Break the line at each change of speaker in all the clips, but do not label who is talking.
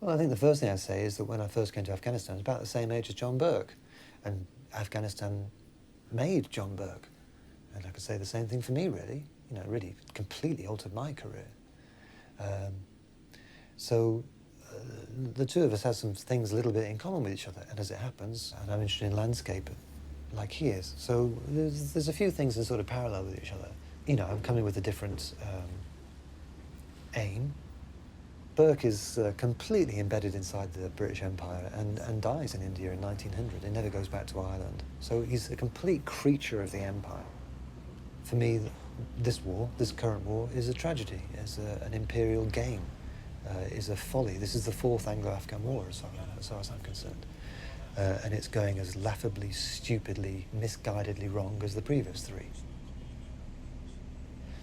Well, I think the first thing I'd say is that when I first came to Afghanistan, I was about the same age as John Burke, and Afghanistan made John Burke. And I could say the same thing for me, really. You know, it really completely altered my career. The two of us have some things a little bit in common with each other, and as it happens, and I'm interested in landscape like he is. So there's a few things that sort of parallel with each other. You know, I'm coming with a different aim. Burke is completely embedded inside the British Empire and dies in India in 1900. He never goes back to Ireland. So he's a complete creature of the empire. For me, this current war, is a tragedy, is an imperial game, is a folly. This is the fourth Anglo-Afghan war, as far as I'm concerned. And it's going as laughably, stupidly, misguidedly wrong as the previous three.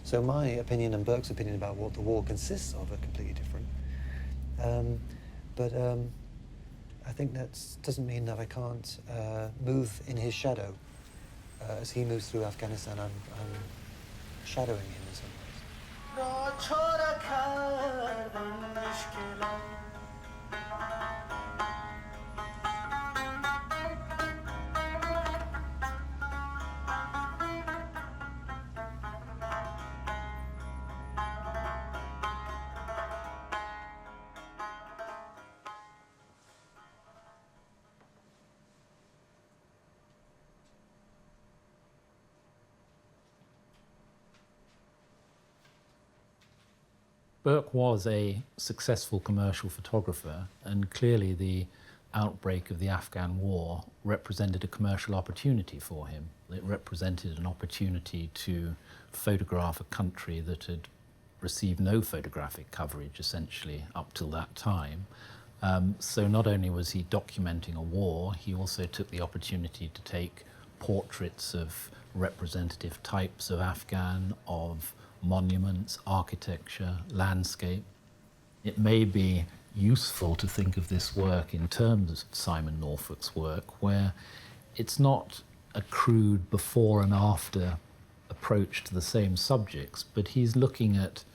So my opinion and Burke's opinion about what the war consists of are completely different. But I think that doesn't mean that I can't move in his shadow. As he moves through Afghanistan, I'm shadowing him in some ways.
Burke was a successful commercial photographer, and clearly the outbreak of the Afghan war represented a commercial opportunity for him. It represented an opportunity to photograph a country that had received no photographic coverage, essentially, up till that time. So not only was he documenting a war, he also took the opportunity to take portraits of representative types of Afghan, of monuments, architecture, landscape. It may be useful to think of this work in terms of Simon Norfolk's work, where it's not a crude before and after approach to the same subjects, but he's looking at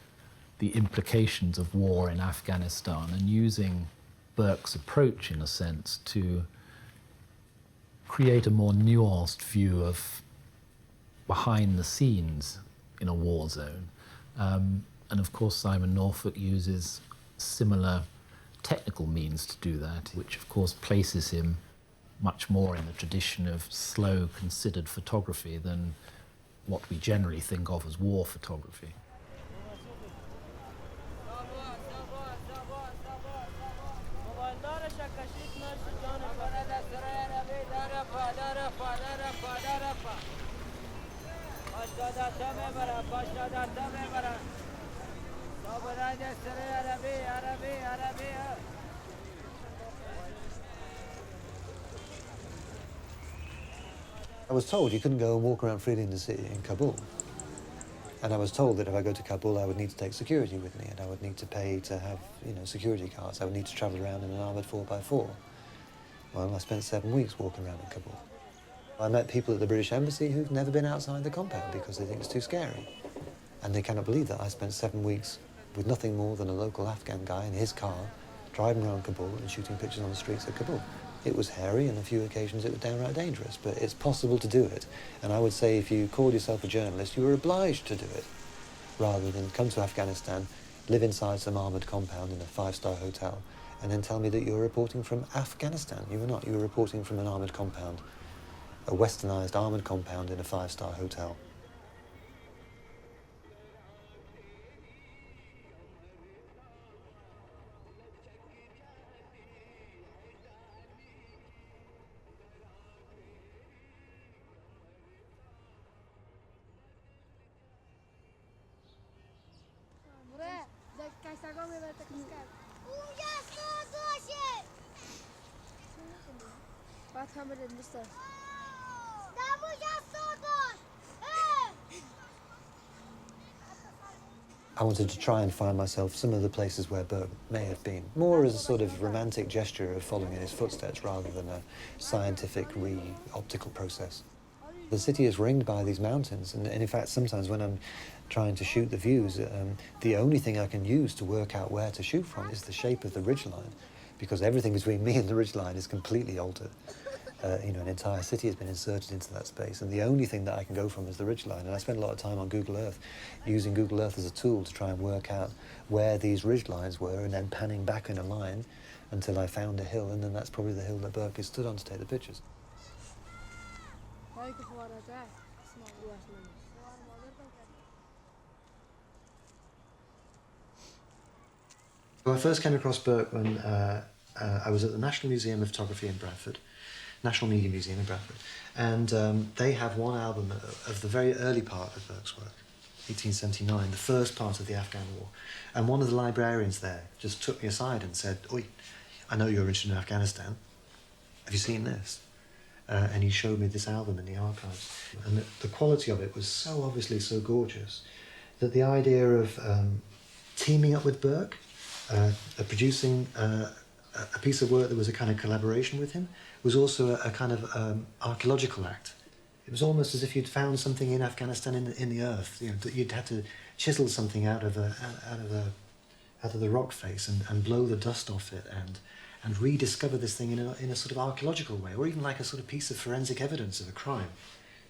the implications of war in Afghanistan and using Burke's approach, in a sense, to create a more nuanced view of behind the scenes in a war zone. And of course Simon Norfolk uses similar technical means to do that, which of course places him much more in the tradition of slow, considered photography than what we generally think of as war photography.
I was told you couldn't go and walk around freely in the city in Kabul. And I was told that if I go to Kabul, I would need to take security with me, and I would need to pay to have, security cards. I would need to travel around in an armoured 4x4. Well, I spent 7 weeks walking around in Kabul. I met people at the British Embassy who've never been outside the compound because they think it's too scary. And they cannot believe that I spent 7 weeks with nothing more than a local Afghan guy in his car, driving around Kabul and shooting pictures on the streets of Kabul. It was hairy, and on a few occasions it was downright dangerous, but it's possible to do it. And I would say if you called yourself a journalist, you were obliged to do it, rather than come to Afghanistan, live inside some armoured compound in a 5-star hotel, and then tell me that you were reporting from Afghanistan. You were not. You were reporting from an armoured compound, a westernised armoured compound in a 5-star hotel. I wanted to try and find myself some of the places where Burke may have been, more as a sort of romantic gesture of following in his footsteps rather than a scientific optical process. The city is ringed by these mountains, and in fact sometimes when I'm trying to shoot the views, the only thing I can use to work out where to shoot from is the shape of the ridgeline. because everything between me and the ridgeline is completely altered. An entire city has been inserted into that space, and the only thing that I can go from is the ridgeline. And I spend a lot of time on Google Earth, using Google Earth as a tool to try and work out where these ridgelines were, and then panning back in a line until I found a hill, and then that's probably the hill that Burke has stood on to take the pictures. Well, I first came across Burke when I was at the National Museum of Photography in Bradford, National Media Museum in Bradford, and they have one album of the very early part of Burke's work, 1879, the first part of the Afghan War. And one of the librarians there just took me aside and said, "Oi, I know you're interested in Afghanistan. Have you seen this?" And he showed me this album in the archives. And the quality of it was so obviously so gorgeous that the idea of teaming up with Burke, producing a piece of work that was a kind of collaboration with him, was also a kind of archaeological act. It was almost as if you'd found something in Afghanistan in the earth. That you'd had to chisel something out of the rock face and blow the dust off it and rediscover this thing in a sort of archaeological way, or even like a sort of piece of forensic evidence of a crime.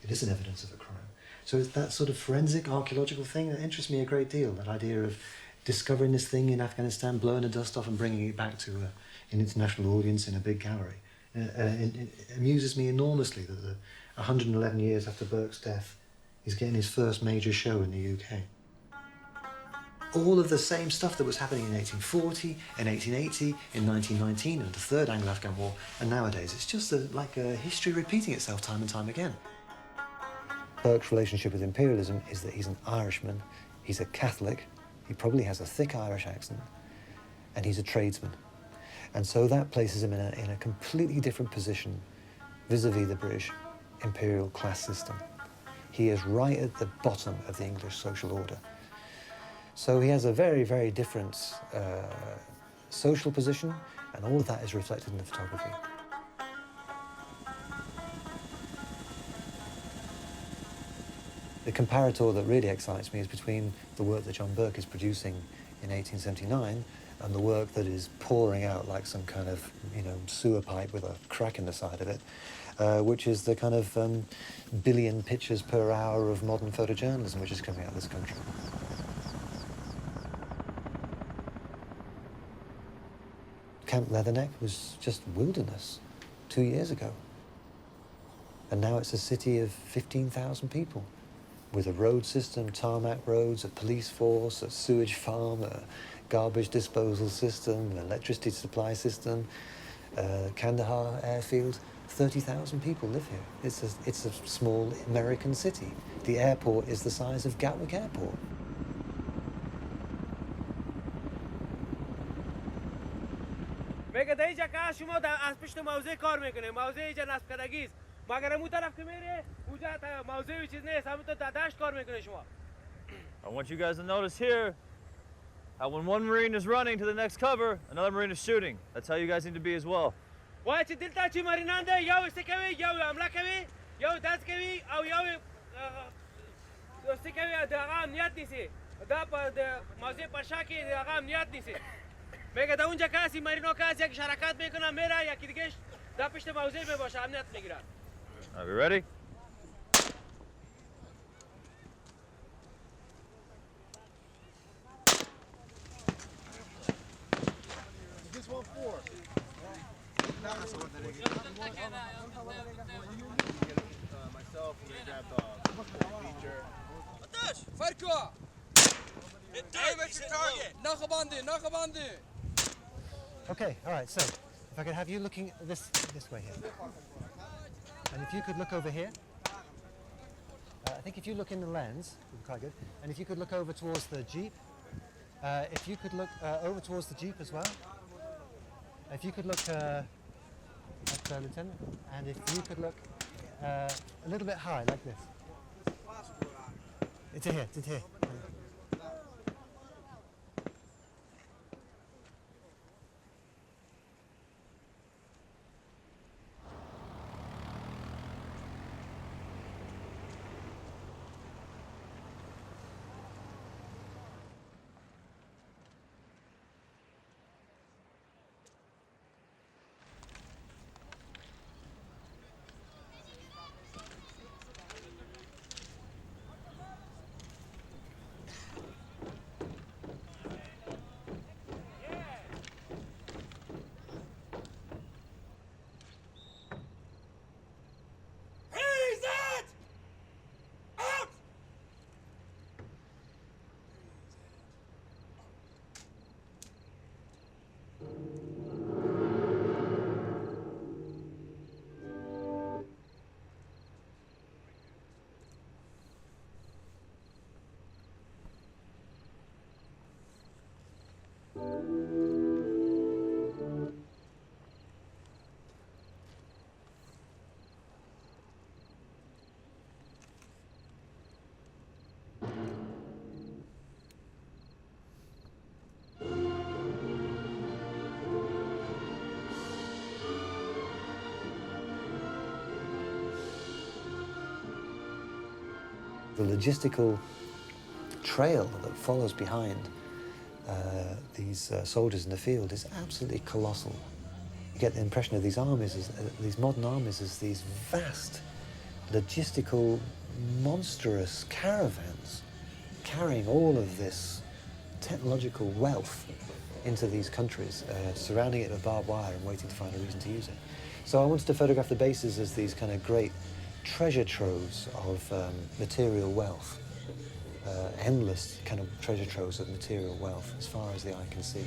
It is an evidence of a crime. So it's that sort of forensic archaeological thing that interests me a great deal. That idea of discovering this thing in Afghanistan, blowing the dust off and bringing it back to an international audience in a big gallery. It amuses me enormously that 111 years after Burke's death, he's getting his first major show in the UK. All of the same stuff that was happening in 1840, in 1880, in 1919, and the Third Anglo-Afghan War, and nowadays it's just like a history repeating itself time and time again. Burke's relationship with imperialism is that he's an Irishman, he's a Catholic, he probably has a thick Irish accent, and he's a tradesman. And so that places him in a completely different position vis-a-vis the British imperial class system. He is right at the bottom of the English social order. So he has a very, very different social position, and all of that is reflected in the photography. The comparator that really excites me is between the work that John Burke is producing in 1879 and the work that is pouring out like some kind of, sewer pipe with a crack in the side of it, which is the kind of billion pictures per hour of modern photojournalism which is coming out of this country. Camp Leatherneck was just wilderness 2 years ago. And now it's a city of 15,000 people with a road system, tarmac roads, a police force, a sewage farm, a garbage disposal system, an electricity supply system, Kandahar airfield. 30,000 people live here. It's a small American city. The airport is the size of Gatwick Airport.
شما از پشت موضع کار میکنه موضع اینجا نصب کردگی است مگر اون طرف که میره اونجا موضع چیز نیست همون تو دشت کار میکنه شما
I want you guys to notice here how when one Marine is running to the next cover, another Marine is shooting. That's how you guys need to be as well.
وای چه دلتا چی مریننده یا استکوی یا حمله کوي یا دست کوي او یا استکوی دغه امنیت نیسی دا په موضع پرشا کې دغه امنیت نیسی میگه دا اونجا کسی مرینو کسی یک شرکت میکنه میره یکی دیگه دا پشت موضع میباشه امنیت میگیره.
Are we ready?
This one for myself, we're gonna grab the feature.
Farko! Damage the target! Nakabandi!
Okay, all right, so if I could have you looking this way here. And if you could look over here. I think if you look in the lens, would be quite good. And if you could look over towards the Jeep. If you could look over towards the Jeep as well. If you could look at Lieutenant. And if you could look a little bit high, like this. It's here. The logistical trail that follows behind these soldiers in the field is absolutely colossal. You get the impression of these armies, these modern armies, as these vast, logistical, monstrous caravans carrying all of this technological wealth into these countries, surrounding it with barbed wire and waiting to find a reason to use it. So I wanted to photograph the bases as these kind of great treasure troves of material wealth, endless kind of treasure troves of material wealth as far as the eye can see.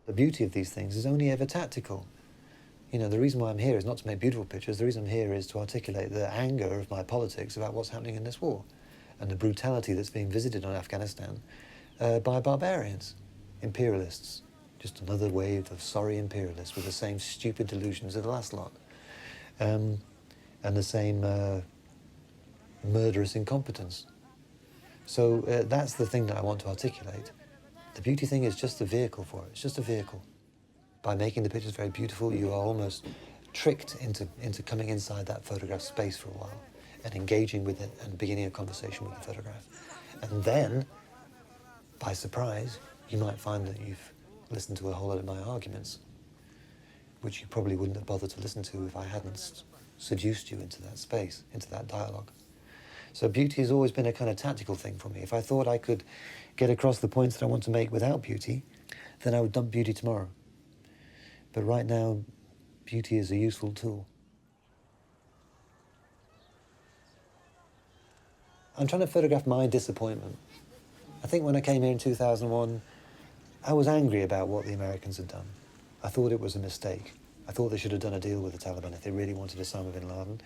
The beauty of these things is only ever tactical. You know, the reason why I'm here is not to make beautiful pictures. The reason I'm here is to articulate the anger of my politics about what's happening in this war and the brutality that's being visited on Afghanistan by barbarians, imperialists. Just another wave of sorry imperialists with the same stupid delusions of the last lot. And the same murderous incompetence. So that's the thing that I want to articulate. The beauty thing is just a vehicle for it. It's just a vehicle. By making the pictures very beautiful, you are almost tricked into coming inside that photograph space for a while and engaging with it and beginning a conversation with the photograph. And then, by surprise, you might find that you've listened to a whole lot of my arguments, which you probably wouldn't have bothered to listen to if I hadn't seduced you into that space, into that dialogue. So beauty has always been a kind of tactical thing for me. If I thought I could get across the points that I want to make without beauty, then I would dump beauty tomorrow. But right now, beauty is a useful tool. I'm trying to photograph my disappointment. I think when I came here in 2001, I was angry about what the Americans had done. I thought it was a mistake. I thought they should have done a deal with the Taliban if they really wanted Osama bin Laden.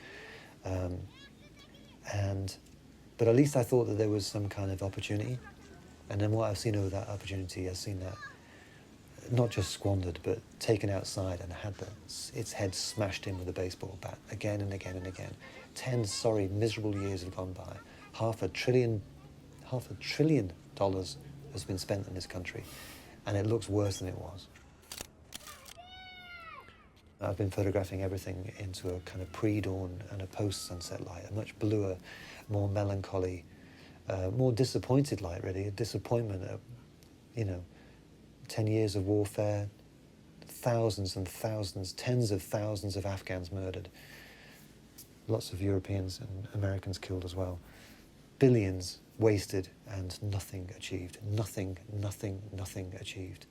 But at least I thought that there was some kind of opportunity. And then what I've seen over that opportunity, I've seen that not just squandered, but taken outside and had its head smashed in with a baseball bat again and again and again. 10 sorry, miserable years have gone by. $500 billion has been spent in this country, and it looks worse than it was. I've been photographing everything into a kind of pre-dawn and a post-sunset light, a much bluer, more melancholy, more disappointed light, really, a disappointment at, 10 years of warfare, thousands and thousands, tens of thousands of Afghans murdered, lots of Europeans and Americans killed as well, billions wasted and nothing achieved, nothing achieved.